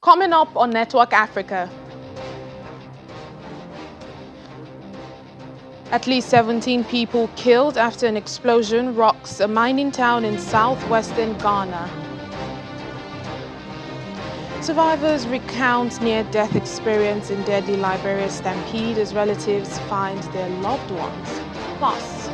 Coming up on Network Africa, at least 17 people killed after an explosion rocks a mining town in southwestern Ghana. Survivors recount near-death experience in deadly Liberia stampede as relatives find their loved ones. Plus,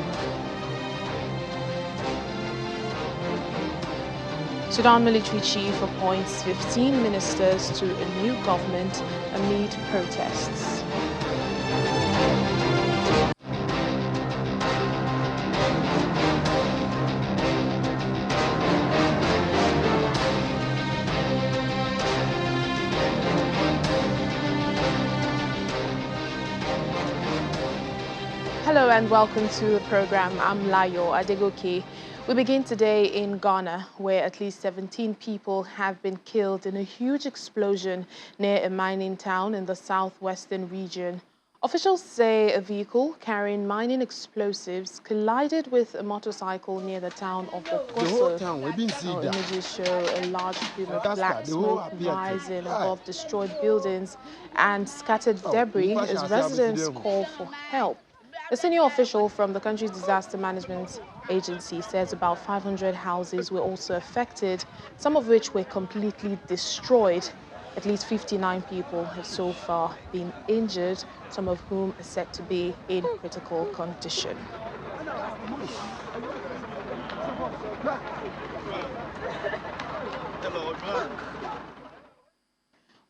Sudan military chief appoints 15 ministers to a new government amid protests. Hello and welcome to the program. I'm Layo Adegoke. We begin today in Ghana, where at least 17 people have been killed in a huge explosion near a mining town in the southwestern region. Officials say a vehicle carrying mining explosives collided with a motorcycle near the town of Bokoso. Images show a large plume of black smoke rising above destroyed buildings and scattered debris as residents call for help. A senior official from the country's disaster management agency says about 500 houses were also affected, some of which were completely destroyed. At least 59 people have so far been injured, some of whom are said to be in critical condition.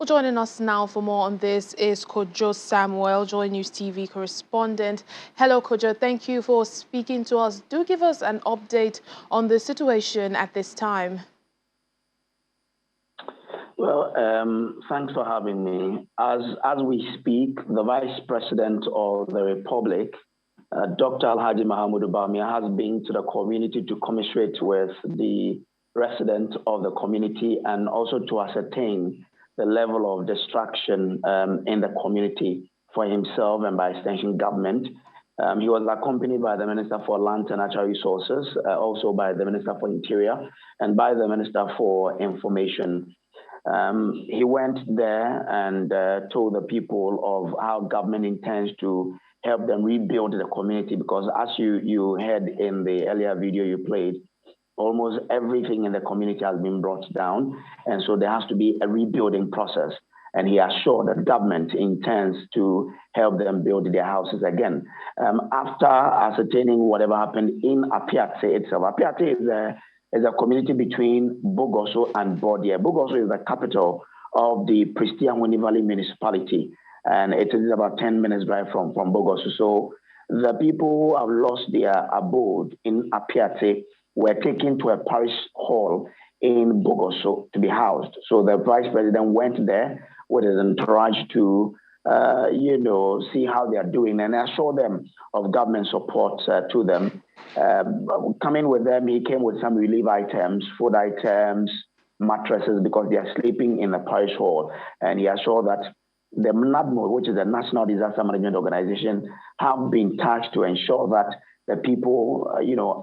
Well, joining us now for more on this is Kojo Samuel, Joy News TV correspondent. Hello, Kojo. Thank you for speaking to us. Do give us an update on the situation at this time. Well, thanks for having me. As we speak, the Vice President of the Republic, Dr. Alhaji Mahamudu Bawumia, has been to the community to commiserate with the residents of the community and also to ascertain the level of destruction in the community for himself and by extension government. He was accompanied by the Minister for Land and Natural Resources, also by the Minister for Interior and by the Minister for Information. He went there and told the people of how government intends to help them rebuild the community, because as you heard in the earlier video you played, almost everything in the community has been brought down, and so there has to be a rebuilding process. And he assured that government intends to help them build their houses again. After ascertaining whatever happened in Apiate itself, Apiate is a community between Bogoso and Bordia. Bogoso is the capital of the Pristian Valley municipality, and it is about 10 minutes drive from Bogoso. So the people who have lost their abode in Apiate were taken to a parish hall in Bogoso to be housed. So the vice president went there with his entourage to, see how they are doing and assure them of government support to them. Coming with them, he came with some relief items, food items, mattresses, because they are sleeping in the parish hall. And he assured that the NADMO, which is the National Disaster Management Organization, have been tasked to ensure that the people,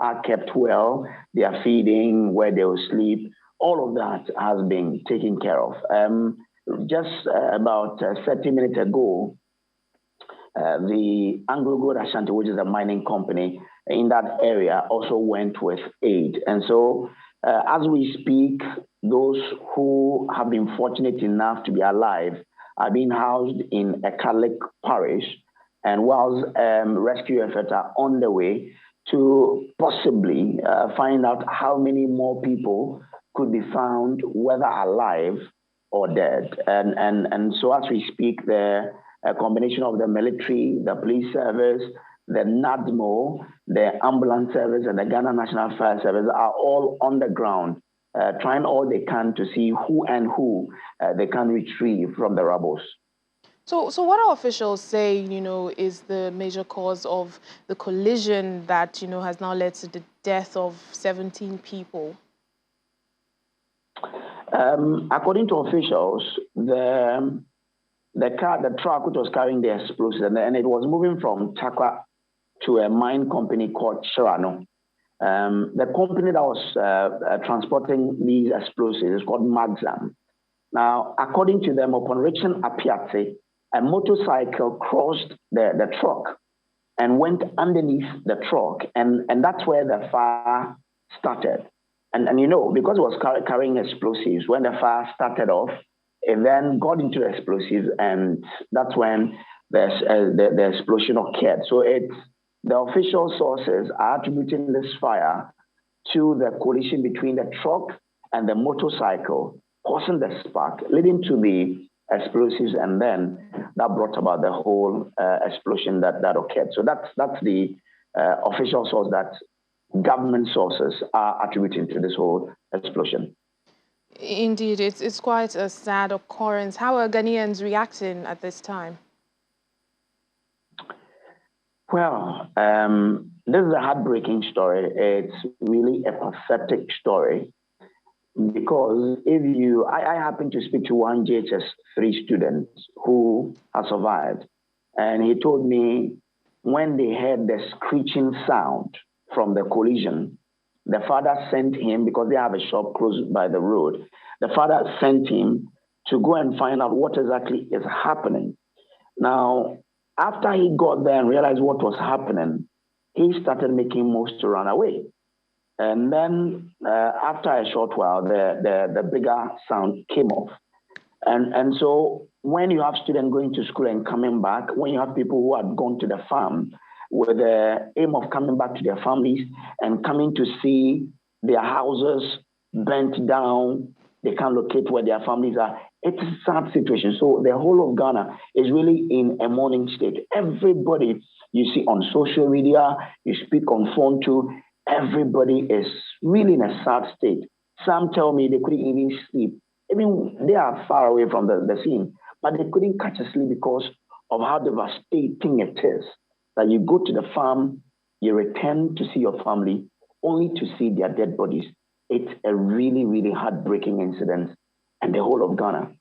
are kept well, they are feeding, where they will sleep. All of that has been taken care of. Just about 30 minutes ago, the Anglo Gold Ashanti, which is a mining company in that area, also went with aid. And so as we speak, those who have been fortunate enough to be alive are being housed in a Catholic parish, and whilst rescue efforts are on the way to possibly find out how many more people could be found, whether alive or dead. And so as we speak, the combination of the military, the police service, the NADMO, the ambulance service, and the Ghana National Fire Service are all on the ground, trying all they can to see who they can retrieve from the rubble. So what our officials say, is the major cause of the collision that, has now led to the death of 17 people? According to officials, the truck which was carrying the explosives, and it was moving from Takwa to a mine company called Shirano. The company that was transporting these explosives is called Magzam. Now, according to them, upon reaching Apiate, a motorcycle crossed the truck and went underneath the truck, and that's where the fire started. And you know, because it was carrying explosives, when the fire started off, it then got into the explosives, and that's when the explosion occurred. So the official sources are attributing this fire to the collision between the truck and the motorcycle, causing the spark, leading to the explosives, and then that brought about the whole explosion that occurred. So that's the official source that government sources are attributing to this whole explosion. Indeed, it's quite a sad occurrence. How are Ghanaians reacting at this time? Well, this is a heartbreaking story. It's really a pathetic story because I happened to speak to one JHS 3 student who has survived, and he told me when they heard the screeching sound from the collision, the father sent him, because they have a shop close by the road, the father sent him to go and find out what exactly is happening. Now, after he got there and realized what was happening, he started making moves to run away. And then after a short while, the bigger sound came off. And so when you have students going to school and coming back, when you have people who had gone to the farm with the aim of coming back to their families and coming to see their houses burnt down, they can't locate where their families are. It's a sad situation. So the whole of Ghana is really in a mourning state. Everybody you see on social media, you speak on phone to, everybody is really in a sad state. Some tell me they couldn't even sleep. I mean, they are far away from the scene, but they couldn't catch a sleep because of how devastating it is. That you go to the farm, you return to see your family, only to see their dead bodies. It's a really, really heartbreaking incident. And the whole of Ghana,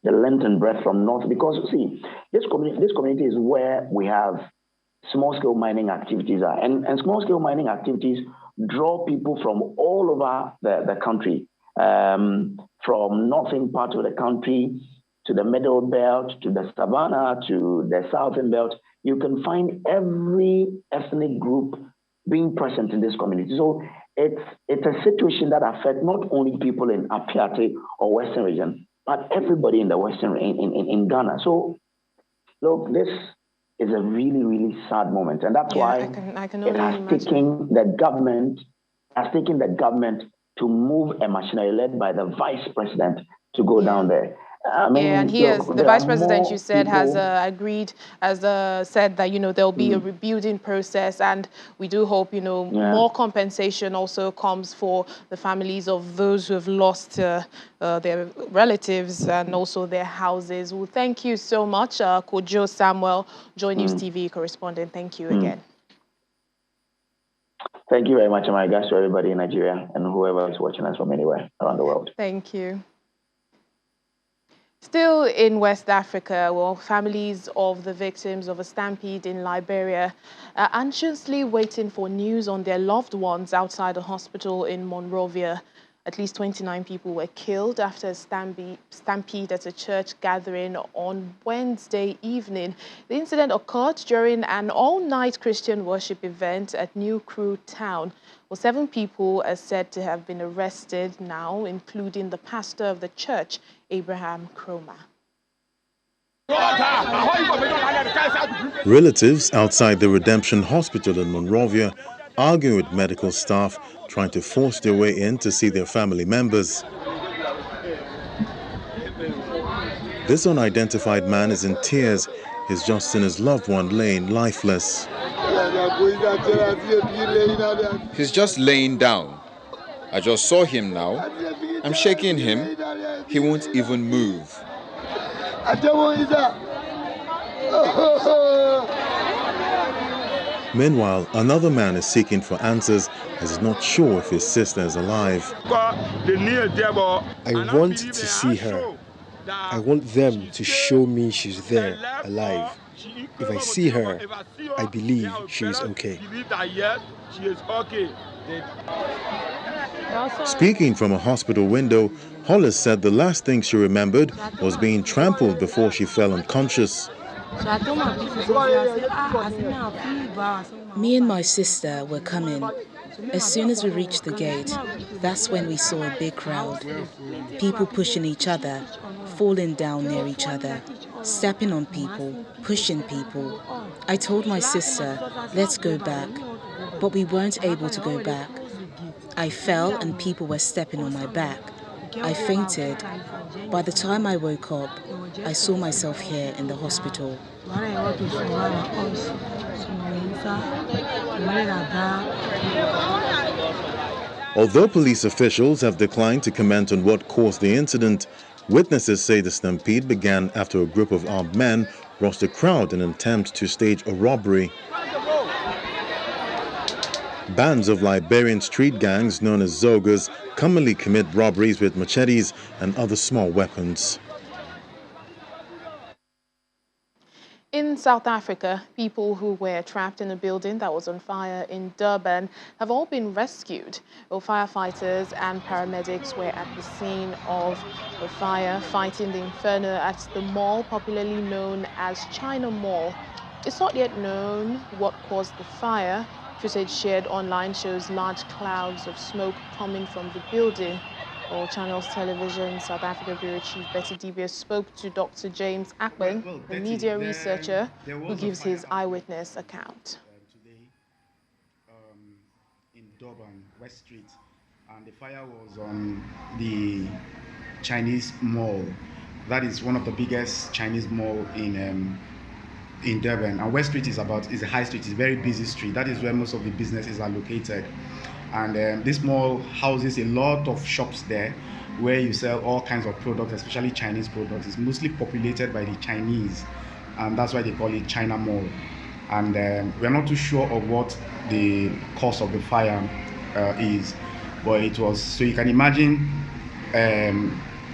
the length and breadth from north, because see, this community is where we have small-scale mining activities are. And small-scale mining activities draw people from all over the country, from northern part of the country to the middle belt, to the savannah, to the southern belt. You can find every ethnic group being present in this community. So it's a situation that affects not only people in Apiate or Western region, but everybody in the Western in Ghana. So look, this is a really, really sad moment, and that's why it has taken the government to move a machinery led by the vice president to go down there. I mean, and the vice president, you said, has agreed, has said that, there'll be a rebuilding process, and we do hope, more compensation also comes for the families of those who have lost their relatives and also their houses. Well, thank you so much, Kojo Samuel, Joy News TV correspondent. Thank you again. Thank you very much, and my regards to everybody in Nigeria and whoever is watching us from anywhere around the world. Thank you. Still in West Africa, well, families of the victims of a stampede in Liberia are anxiously waiting for news on their loved ones outside a hospital in Monrovia. At least 29 people were killed after a stampede at a church gathering on Wednesday evening. The incident occurred during an all-night Christian worship event at New Crew Town. Well, 7 people are said to have been arrested now, including the pastor of the church, Abraham Kroma. Relatives outside the Redemption Hospital in Monrovia arguing with medical staff trying to force their way in to see their family members. This unidentified man is in tears. He's just seen his loved one laying lifeless. He's just laying down. I just saw him now. I'm shaking him. He won't even move. Meanwhile, another man is seeking for answers as he's not sure if his sister is alive. I want to see her. I want them to show me she's there, alive. If I see her, I believe she is okay. Speaking from a hospital window, Hollis said the last thing she remembered was being trampled before she fell unconscious. Me and my sister were coming. As soon as we reached the gate, that's when we saw a big crowd. People pushing each other, falling down near each other, stepping on people, pushing people. I told my sister, let's go back, but we weren't able to go back. I fell and people were stepping on my back. I fainted. By the time I woke up, I saw myself here in the hospital. Although police officials have declined to comment on what caused the incident, witnesses say the stampede began after a group of armed men rushed the crowd in an attempt to stage a robbery. Bands of Liberian street gangs known as Zogas commonly commit robberies with machetes and other small weapons. In South Africa, people who were trapped in a building that was on fire in Durban have all been rescued. Well, firefighters and paramedics were at the scene of the fire, fighting the inferno at the mall popularly known as China Mall. It's not yet known what caused the fire. Footage shared online shows large clouds of smoke coming from the building. All Channels Television South Africa Bureau Chief Betty Dibia spoke to Dr. James Akpan, a media researcher who gives his eyewitness account. Today in Durban, West Street, and the fire was on the Chinese Mall. That is one of the biggest Chinese mall in Durban. And West Street is a high street, it's a very busy street. That is where most of the businesses are located. And this mall houses a lot of shops there where you sell all kinds of products, especially Chinese products. It's mostly populated by the Chinese, and that's why they call it China Mall. And we're not too sure of what the cause of the fire is, but it was, so you can imagine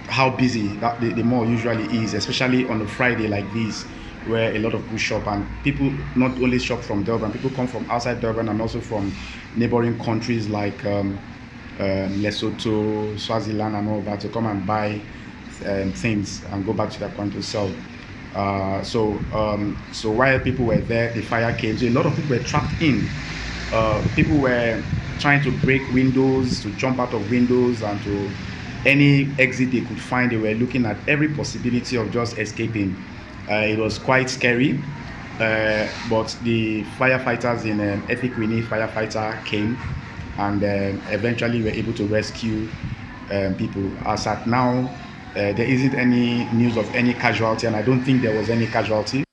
how busy the mall usually is, especially on a Friday like this, where a lot of people shop, and people not only shop from Durban, people come from outside Durban and also from neighboring countries like Lesotho, Swaziland and all that to come and buy things and go back to their country to sell. So while people were there, the fire came. So a lot of people were trapped in. People were trying to break windows, to jump out of windows, and to any exit they could find. They were looking at every possibility of just escaping. It was quite scary, but the firefighters in Efikwini firefighter came and eventually were able to rescue people. As at now, there isn't any news of any casualty, and I don't think there was any casualty.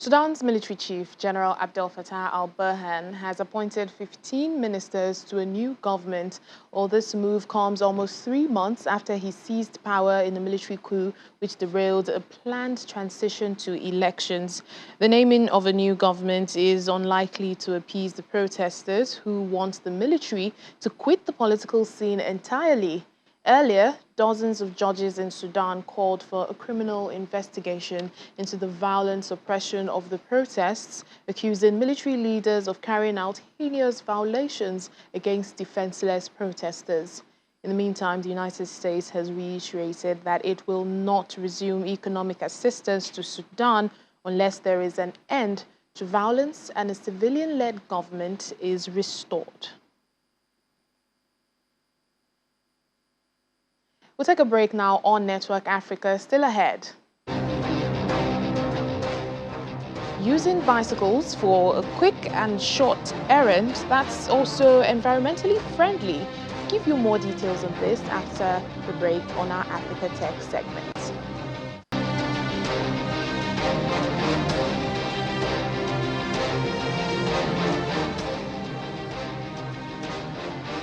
Sudan's military chief, General Abdel Fattah al-Burhan, has appointed 15 ministers to a new government. All this move comes almost 3 months after he seized power in a military coup which derailed a planned transition to elections. The naming of a new government is unlikely to appease the protesters who want the military to quit the political scene entirely. Earlier, dozens of judges in Sudan called for a criminal investigation into the violent suppression of the protests, accusing military leaders of carrying out heinous violations against defenseless protesters. In the meantime, the United States has reiterated that it will not resume economic assistance to Sudan unless there is an end to violence and a civilian-led government is restored. We'll take a break now on Network Africa. Still ahead. Using bicycles for a quick and short errand that's also environmentally friendly. Give you more details on this after the break on our Africa Tech segment.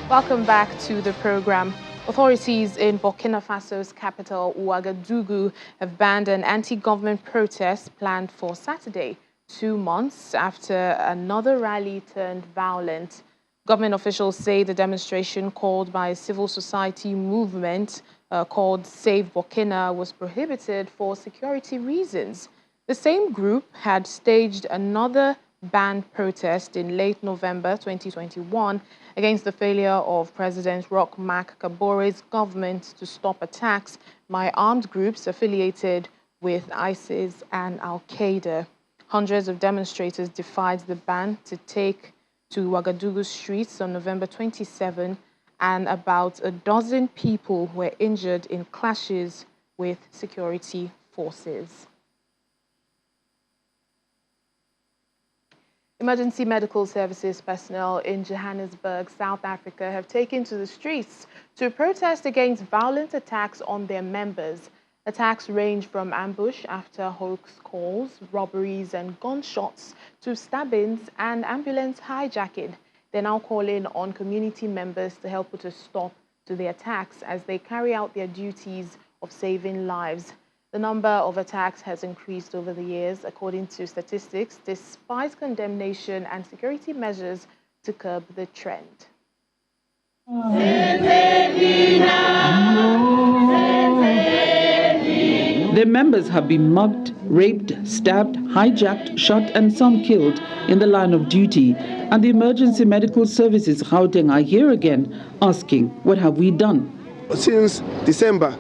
Welcome back to the program. Authorities in Burkina Faso's capital, Ouagadougou, have banned an anti-government protest planned for Saturday, 2 months after another rally turned violent. Government officials say the demonstration, called by a civil society movement called Save Burkina, was prohibited for security reasons. The same group had staged another banned protest in late November 2021 against the failure of President Roch Marc Kabore's government to stop attacks by armed groups affiliated with ISIS and Al-Qaeda. Hundreds of demonstrators defied the ban to take to Ouagadougou streets on November 27, and about a dozen people were injured in clashes with security forces. Emergency medical services personnel in Johannesburg, South Africa, have taken to the streets to protest against violent attacks on their members. Attacks range from ambush after hoax calls, robberies and gunshots, to stabbings and ambulance hijacking. They're now calling on community members to help put a stop to the attacks as they carry out their duties of saving lives. The number of attacks has increased over the years, according to statistics, despite condemnation and security measures to curb the trend. Their members have been mugged, raped, stabbed, hijacked, shot and some killed in the line of duty. And the emergency medical services Gauteng are here again asking, what have we done? Since December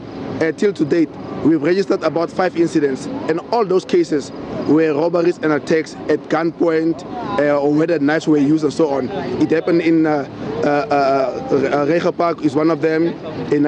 till to date, we've registered about 5 incidents, and all those cases were robberies and attacks at gunpoint, or whether knives were used and so on. It happened in Reiger Park is one of them, in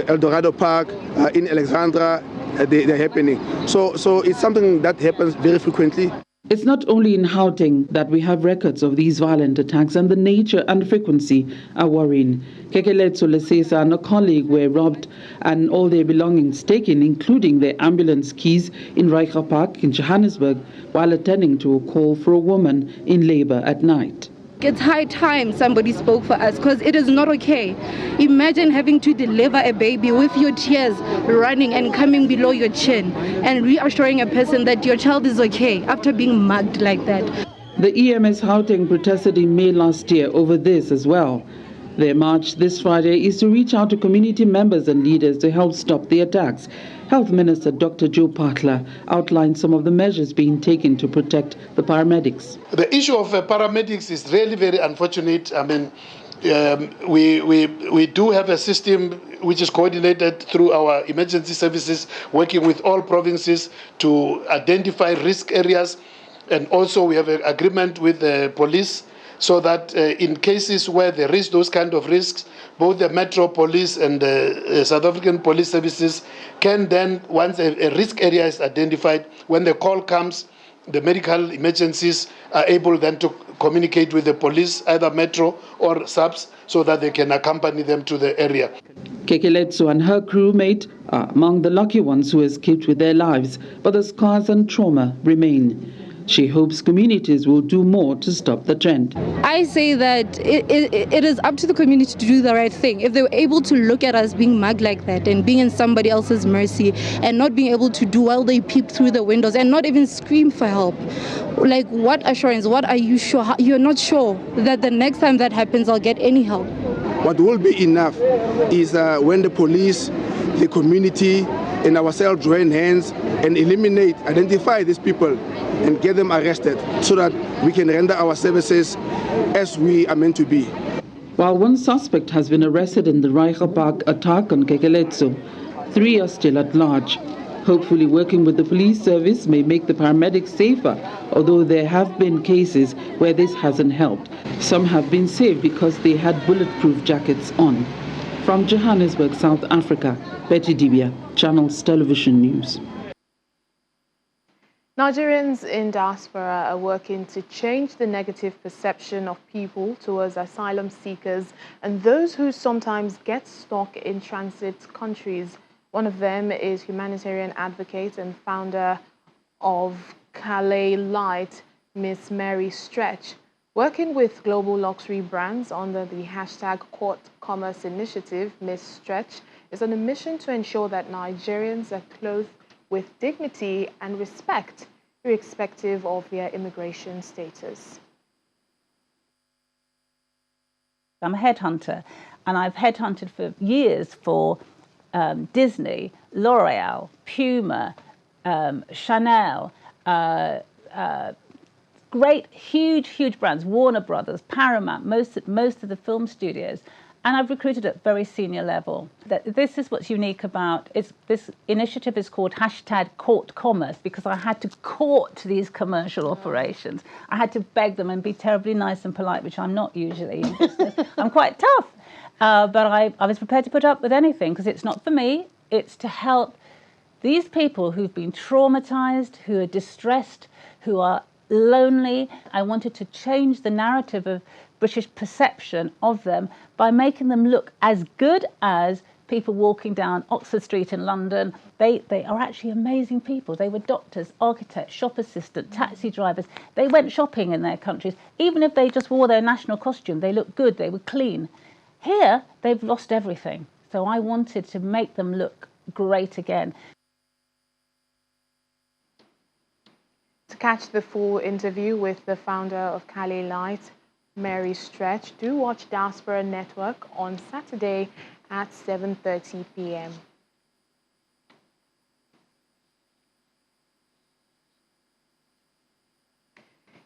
El Dorado Park, in Alexandra, they're happening. So it's something that happens very frequently. It's not only in Gauteng that we have records of these violent attacks, and the nature and frequency are worrying. Kekeletso Lesesa and a colleague were robbed and all their belongings taken, including their ambulance keys, in Reiger Park in Johannesburg, while attending to a call for a woman in labor at night. It's high time somebody spoke for us, because it is not okay. Imagine having to deliver a baby with your tears running and coming below your chin and reassuring a person that your child is okay after being mugged like that. The EMS Gauteng protested in May last year over this as well. Their march this Friday is to reach out to community members and leaders to help stop the attacks. Health Minister Dr. Joe Patla outlined some of the measures being taken to protect the paramedics. The issue of paramedics is really very unfortunate. I mean, we do have a system which is coordinated through our emergency services, working with all provinces to identify risk areas. And also we have an agreement with the police, so that in cases where there is those kind of risks, both the Metro Police and the South African Police Services can then, once a risk area is identified, when the call comes, the medical emergencies are able then to communicate with the police, either Metro or SAPS, so that they can accompany them to the area. Kekeletso and her crewmate are among the lucky ones who escaped with their lives, but the scars and trauma remain. She hopes communities will do more to stop the trend. I say that it is up to the community to do the right thing. If they were able to look at us being mugged like that and being in somebody else's mercy and not being able to do while they peep through the windows and not even scream for help, like, what assurance, what are you sure? You're not sure that the next time that happens I'll get any help. What will be enough is when the police, the community and ourselves join hands and identify these people and get them arrested, so that we can render our services as we are meant to be. While one suspect has been arrested in the Reiger Park attack on Kekeletso, 3 are still at large. Hopefully working with the police service may make the paramedics safer, although there have been cases where this hasn't helped. Some have been saved because they had bulletproof jackets on. From Johannesburg, South Africa, Betty Dibia, Channels Television News. Nigerians in diaspora are working to change the negative perception of people towards asylum seekers and those who sometimes get stuck in transit countries. One of them is humanitarian advocate and founder of Calais Light, Miss Mary Stretch. Working with global luxury brands under the #Court Commerce Initiative, Miss Stretch is on a mission to ensure that Nigerians are clothed with dignity and respect, irrespective of their immigration status. I'm a headhunter, and I've headhunted for years for Disney, L'Oreal, Puma, Chanel, great, huge brands, Warner Brothers, Paramount, most of the film studios. And I've recruited at very senior level. This is what's unique about it. This initiative is called #Court Commerce, because I had to court these commercial operations. I had to beg them and be terribly nice and polite, which I'm not usually in business. I'm quite tough. But I was prepared to put up with anything, because it's not for me. It's to help these people who've been traumatized, who are distressed, who are lonely. I wanted to change the narrative of British perception of them by making them look as good as people walking down Oxford Street in London. They are actually amazing people. They were doctors, architects, shop assistants, taxi drivers. They went shopping in their countries. Even if they just wore their national costume, they looked good, they were clean. Here, they've lost everything. So I wanted to make them look great again. To catch the full interview with the founder of Cali Light, Mary Stretch, do watch Diaspora Network on Saturday at 7:30 p.m.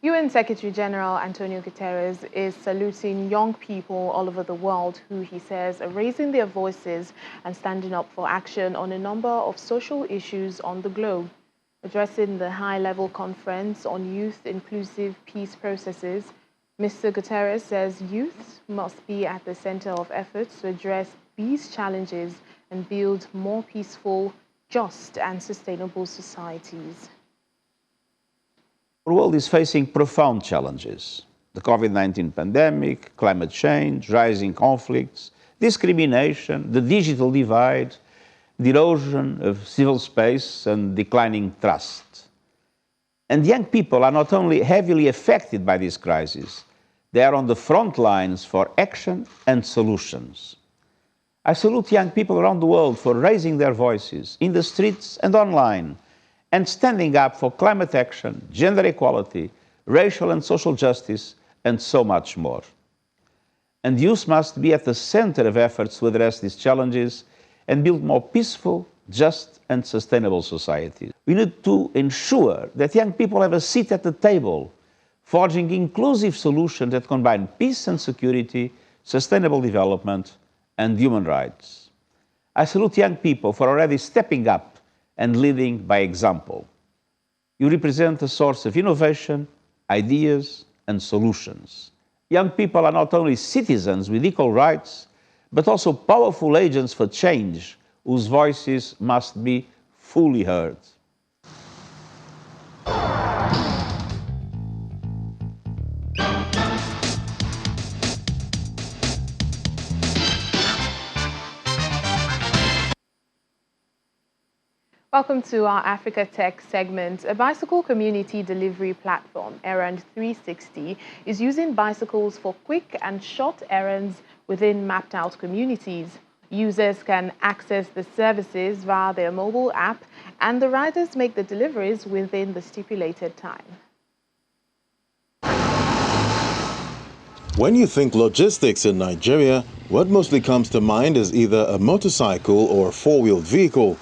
UN Secretary General Antonio Guterres is saluting young people all over the world who, he says, are raising their voices and standing up for action on a number of social issues on the globe. Addressing the high-level conference on youth-inclusive peace processes, Mr. Guterres says youth must be at the center of efforts to address these challenges and build more peaceful, just and sustainable societies. The world is facing profound challenges. The COVID-19 pandemic, climate change, rising conflicts, discrimination, the digital divide, the erosion of civil space and declining trust. And young people are not only heavily affected by this crisis, they are on the front lines for action and solutions. I salute young people around the world for raising their voices in the streets and online, and standing up for climate action, gender equality, racial and social justice, and so much more. And youth must be at the center of efforts to address these challenges and build more peaceful, just, and sustainable societies. We need to ensure that young people have a seat at the table, forging inclusive solutions that combine peace and security, sustainable development, and human rights. I salute young people for already stepping up and leading by example. You represent a source of innovation, ideas, and solutions. Young people are not only citizens with equal rights, but also powerful agents for change, whose voices must be fully heard. Welcome to our Africa Tech segment. A bicycle community delivery platform, Errand 360, is using bicycles for quick and short errands within mapped-out communities. Users can access the services via their mobile app, and the riders make the deliveries within the stipulated time. When you think logistics in Nigeria, what mostly comes to mind is either a motorcycle or a four-wheeled vehicle.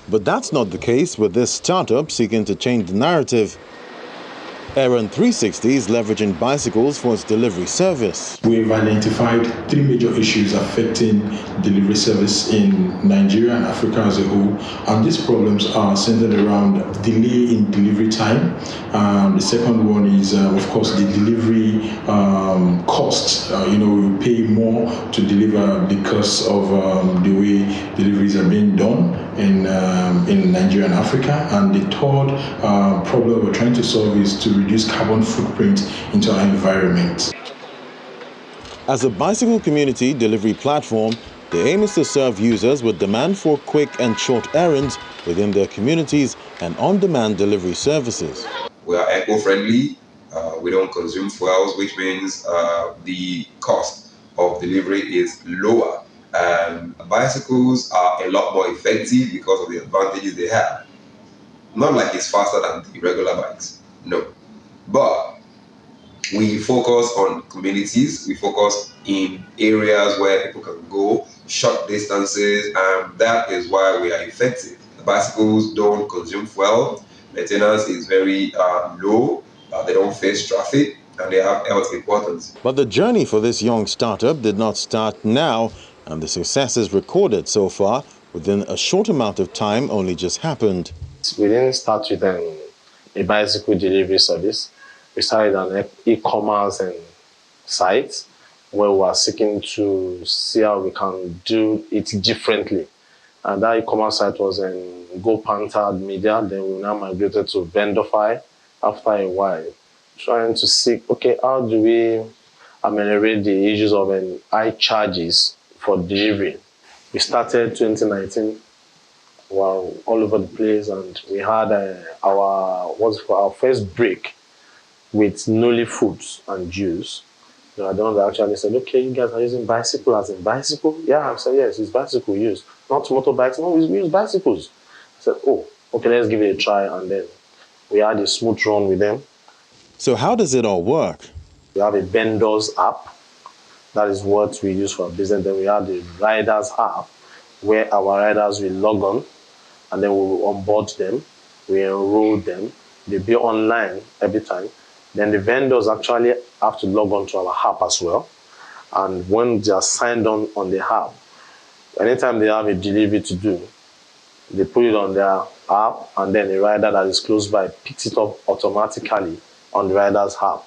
But that's not the case with this startup seeking to change the narrative. Errand 360 is leveraging bicycles for its delivery service. We've identified three major issues affecting delivery service in Nigeria and Africa as a whole. And these problems are centered around delay in delivery time. The second one is, of course, the delivery costs. You pay more to deliver because of the way deliveries are being done in Nigeria and Africa. And the third problem we're trying to solve is to reduce carbon footprint into our environment. As a bicycle community delivery platform, the aim is to serve users with demand for quick and short errands within their communities and on-demand delivery services. We are eco-friendly, we don't consume fuels, which means the cost of delivery is lower. Bicycles are a lot more effective because of the advantages they have. Not like it's faster than the regular bikes, no. But we focus on communities, we focus in areas where people can go, short distances, and that is why we are effective. The bicycles don't consume fuel, Maintenance is very low. They don't face traffic, and they have health importance. But the journey for this young startup did not start now, and the successes recorded so far within a short amount of time only just happened. We didn't start with a bicycle delivery service. We started an e-commerce site where we were seeking to see how we can do it differently. And that e-commerce site was in Go Panther Media. Then we now migrated to Vendify after a while, trying to see, okay, how do we ameliorate the issues of high charges for delivery. We started 2019, we were all over the place, and we had our first break with Noli Foods and Juice. The one that actually said, okay, you guys are using bicycle as in bicycle? Yeah, I said, yes, it's bicycle use. Not motorbikes, no, we use bicycles. I said, oh, okay, let's give it a try. And then we had a smooth run with them. So how does it all work? We have a vendors app. That is what we use for our business. Then we have the riders app, where our riders will log on, and then we will onboard them, we enroll them. They'll be online every time. Then the vendors actually have to log on to our app as well. And when they are signed on the app, anytime they have a delivery to do, they put it on their app, and then the rider that is close by picks it up automatically on the rider's app.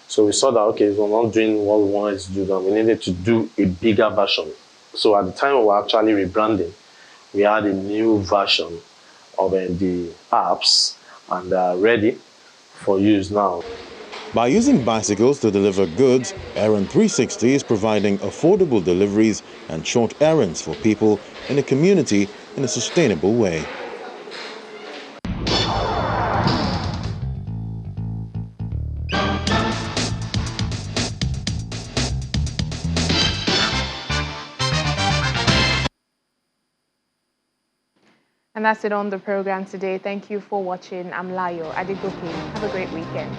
So we saw that, okay, we're not doing what we wanted to do, then we needed to do a bigger version. So at the time we were actually rebranding, we had a new version of the apps, and they are ready for use now. By using bicycles to deliver goods, Errand 360 is providing affordable deliveries and short errands for people in the community in a sustainable way. And that's it on the program today. Thank you for watching. I'm Layo Adigoke. Have a great weekend.